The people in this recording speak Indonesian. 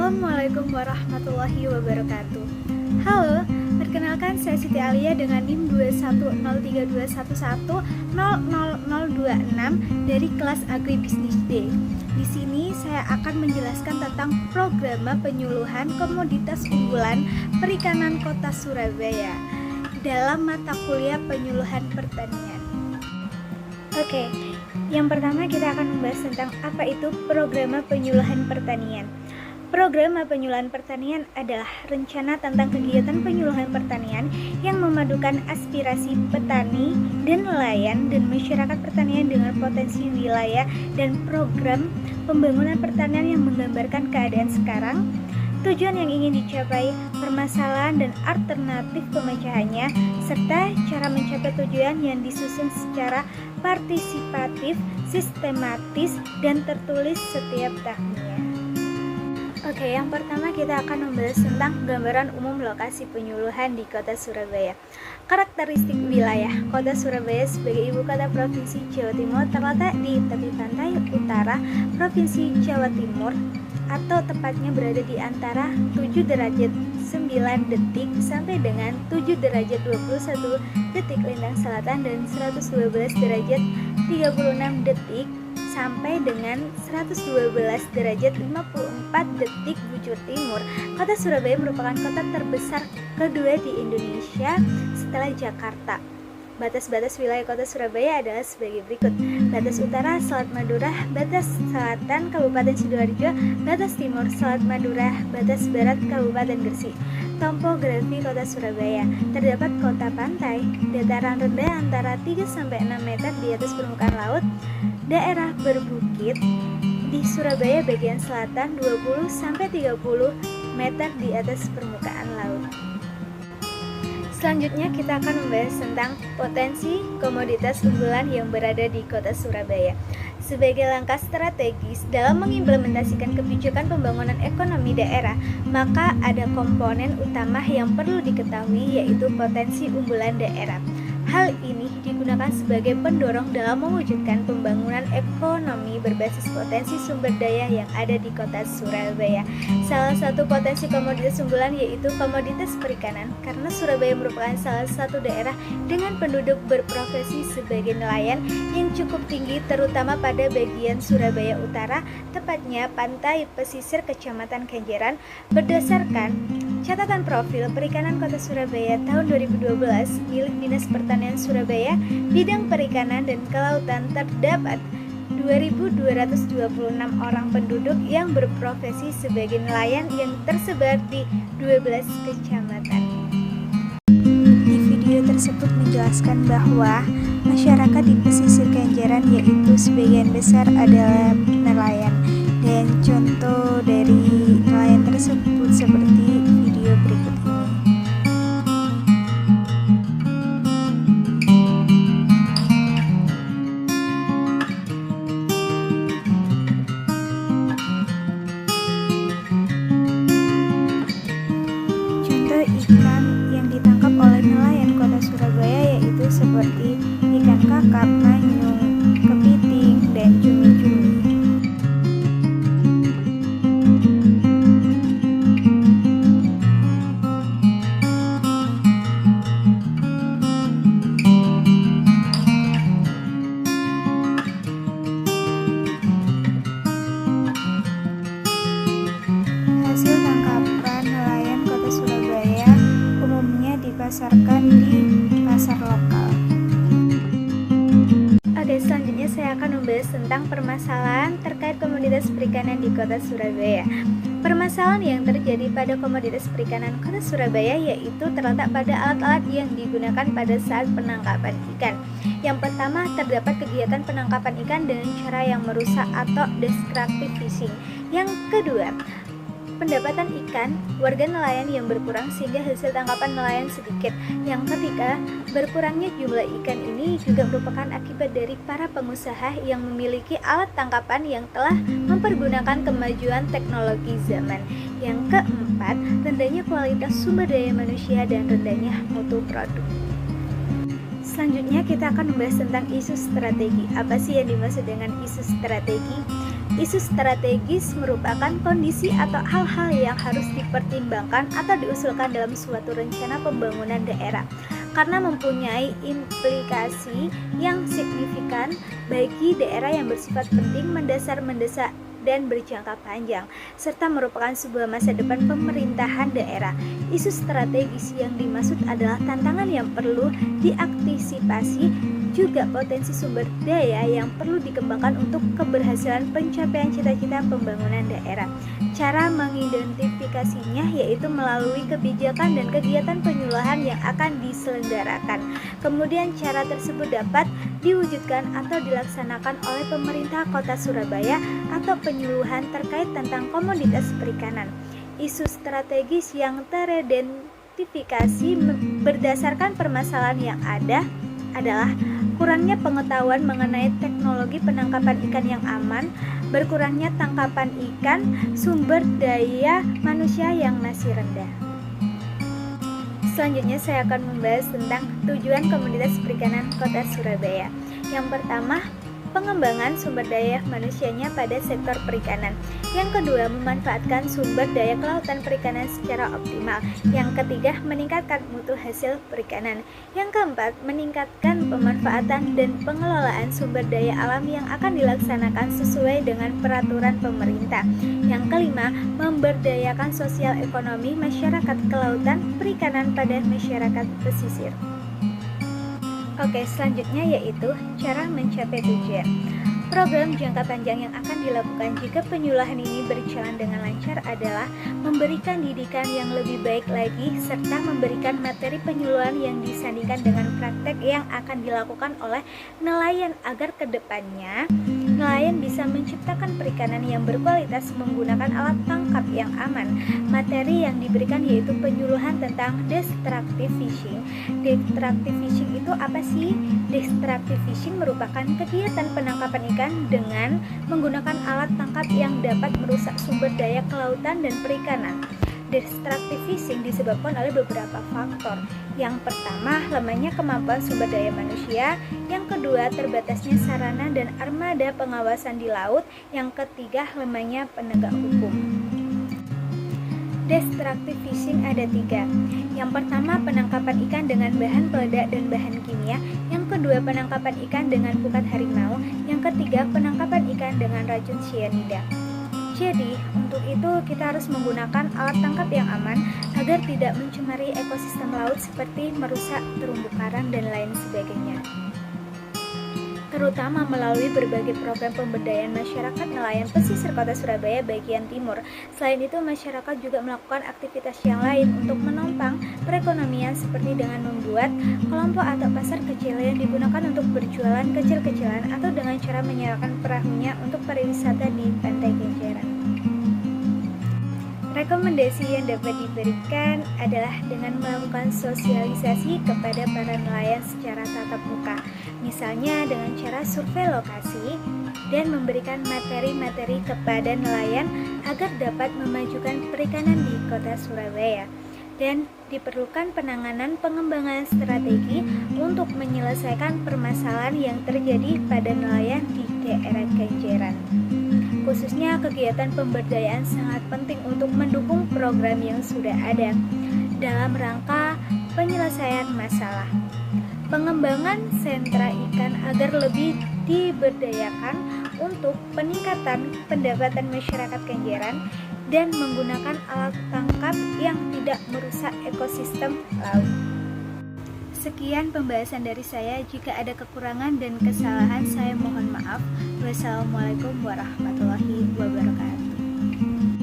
Assalamualaikum warahmatullahi wabarakatuh. Halo, perkenalkan saya Siti Alia dengan NIM 2103211000026 dari kelas Agribisnis D. Di sini saya akan menjelaskan tentang program penyuluhan komoditas unggulan perikanan Kota Surabaya dalam mata kuliah penyuluhan pertanian. Oke, yang pertama kita akan membahas tentang apa itu program penyuluhan pertanian. Program penyuluhan pertanian adalah rencana tentang kegiatan penyuluhan pertanian yang memadukan aspirasi petani dan nelayan dan masyarakat pertanian dengan potensi wilayah dan program pembangunan pertanian yang menggambarkan keadaan sekarang, tujuan yang ingin dicapai, permasalahan dan alternatif pemecahannya, serta cara mencapai tujuan yang disusun secara partisipatif, sistematis, dan tertulis setiap tahunnya. Oke, yang pertama kita akan membahas tentang gambaran umum lokasi penyuluhan di Kota Surabaya. Karakteristik wilayah Kota Surabaya sebagai ibu kota Provinsi Jawa Timur terletak di tepi pantai utara Provinsi Jawa Timur, atau tepatnya berada di antara 7 derajat 9 detik sampai dengan 7 derajat 21 detik lintang selatan dan 112 derajat 36 detik sampai dengan 112 derajat 54 detik bujur timur. Kota Surabaya merupakan kota terbesar kedua di Indonesia setelah Jakarta. Batas-batas wilayah Kota Surabaya adalah sebagai berikut: batas utara Selat Madura, batas selatan Kabupaten Sidoarjo, batas timur Selat Madura, batas barat Kabupaten Gresik. Topografi Kota Surabaya: terdapat kota pantai, dataran rendah antara 3-6 meter di atas permukaan laut, daerah berbukit di Surabaya bagian selatan 20-30 meter di atas permukaan laut. Selanjutnya kita akan membahas tentang potensi komoditas unggulan yang berada di Kota Surabaya. Sebagai langkah strategis dalam mengimplementasikan kebijakan pembangunan ekonomi daerah, maka ada komponen utama yang perlu diketahui, yaitu potensi unggulan daerah. Hal ini digunakan sebagai pendorong dalam mewujudkan pembangunan ekonomi berbasis potensi sumber daya yang ada di Kota Surabaya. Salah satu potensi komoditas unggulan yaitu komoditas perikanan, karena Surabaya merupakan salah satu daerah dengan penduduk berprofesi sebagai nelayan yang cukup tinggi, terutama pada bagian Surabaya Utara, tepatnya pantai pesisir Kecamatan Kenjeran. Berdasarkan catatan profil perikanan Kota Surabaya tahun 2012 milik Dinas Pertanian Surabaya, bidang perikanan dan kelautan terdapat 2.226 orang penduduk yang berprofesi sebagai nelayan yang tersebar di 12 kecamatan. Di video tersebut menjelaskan bahwa masyarakat di pesisir Kenjeran yaitu sebagian besar adalah nelayan, dan contoh dari nelayan tersebut seperti video berikut ini. Contoh ikan yang ditangkap oleh nelayan Kota Surabaya yaitu seperti ikan kakap, manyung, kepiting, dan cumi-cumi. Hasil tangkapan nelayan Kota Surabaya umumnya dipasarkan di pasar lokal. Oke, selanjutnya saya akan membahas tentang permasalahan terkait komoditas perikanan di Kota Surabaya. Permasalahan yang terjadi pada komoditas perikanan Kota Surabaya yaitu terletak pada alat-alat yang digunakan pada saat penangkapan ikan. Yang pertama, terdapat kegiatan penangkapan ikan dengan cara yang merusak atau destructive fishing. Yang kedua, pendapatan ikan warga nelayan yang berkurang sehingga hasil tangkapan nelayan sedikit. Yang ketiga, berkurangnya jumlah ikan ini juga merupakan akibat dari para pengusaha yang memiliki alat tangkapan yang telah mempergunakan kemajuan teknologi zaman. Yang keempat, rendahnya kualitas sumber daya manusia dan rendahnya mutu produk. Selanjutnya kita akan membahas tentang isu strategi. Apa sih yang dimaksud dengan isu strategi? Isu strategis merupakan kondisi atau hal-hal yang harus dipertimbangkan atau diusulkan dalam suatu rencana pembangunan daerah karena mempunyai implikasi yang signifikan bagi daerah yang bersifat penting, mendesak dan berjangka panjang, serta merupakan sebuah masa depan pemerintahan daerah. Isu strategis yang dimaksud adalah tantangan yang perlu diantisipasi, juga potensi sumber daya yang perlu dikembangkan untuk keberhasilan pencapaian cita-cita pembangunan daerah. Cara mengidentifikasinya yaitu melalui kebijakan dan kegiatan penyuluhan yang akan diselenggarakan. Kemudian cara tersebut dapat diwujudkan atau dilaksanakan oleh pemerintah Kota Surabaya atau penyuluhan terkait tentang komoditas perikanan. Isu strategis yang teridentifikasi berdasarkan permasalahan yang ada adalah kurangnya pengetahuan mengenai teknologi penangkapan ikan yang aman, berkurangnya tangkapan ikan, sumber daya manusia yang masih rendah. Selanjutnya saya akan membahas tentang tujuan Komunitas Perikanan Kota Surabaya. Yang pertama, pengembangan sumber daya manusianya pada sektor perikanan. Yang kedua, memanfaatkan sumber daya kelautan perikanan secara optimal. Yang ketiga, meningkatkan mutu hasil perikanan. Yang keempat, meningkatkan pemanfaatan dan pengelolaan sumber daya alam yang akan dilaksanakan sesuai dengan peraturan pemerintah. Yang kelima, memberdayakan sosial ekonomi masyarakat kelautan perikanan pada masyarakat pesisir. Oke, selanjutnya yaitu cara mencapai tujuan. Program jangka panjang yang akan dilakukan jika penyuluhan ini berjalan dengan lancar adalah memberikan didikan yang lebih baik lagi serta memberikan materi penyuluhan yang disandingkan dengan praktek yang akan dilakukan oleh nelayan agar kedepannya nelayan bisa menciptakan perikanan yang berkualitas menggunakan alat tangkap yang aman. Materi yang diberikan yaitu penyuluhan tentang destructive fishing. Destructive fishing itu apa sih? Destructive fishing merupakan kegiatan penangkapan ikan dengan menggunakan alat tangkap yang dapat merusak sumber daya kelautan dan perikanan. Destructive fishing disebabkan oleh beberapa faktor. Yang pertama, lemahnya kemampuan sumber daya manusia. Yang kedua, terbatasnya sarana dan armada pengawasan di laut. Yang ketiga, lemahnya penegak hukum. Destructive fishing ada 3. Yang pertama, penangkapan ikan dengan bahan peledak dan bahan kimia. Yang kedua, penangkapan ikan dengan pukat harimau. Yang ketiga, penangkapan ikan dengan racun cyanida. Jadi, untuk itu kita harus menggunakan alat tangkap yang aman agar tidak mencemari ekosistem laut seperti merusak terumbu karang dan lain sebagainya. Terutama melalui berbagai program pemberdayaan masyarakat nelayan pesisir Kota Surabaya bagian timur. Selain itu, masyarakat juga melakukan aktivitas yang lain untuk menopang perekonomian seperti dengan membuat kelompok atau pasar kecil yang digunakan untuk berjualan kecil-kecilan atau dengan cara menyewakan perahunya untuk pariwisata di Pantai Kenjeran. Rekomendasi yang dapat diberikan adalah dengan melakukan sosialisasi kepada para nelayan secara tatap muka, misalnya dengan cara survei lokasi dan memberikan materi-materi kepada nelayan agar dapat memajukan perikanan di Kota Surabaya. Dan diperlukan penanganan pengembangan strategi untuk menyelesaikan permasalahan yang terjadi pada nelayan di daerah Kenjeran. Khususnya kegiatan pemberdayaan sangat penting untuk mendukung program yang sudah ada dalam rangka penyelesaian masalah. Pengembangan sentra ikan agar lebih diberdayakan untuk peningkatan pendapatan masyarakat Kenjeran dan menggunakan alat tangkap yang tidak merusak ekosistem laut. Sekian pembahasan dari saya. Jika ada kekurangan dan kesalahan, saya mohon maaf. Wassalamualaikum warahmatullahi wabarakatuh.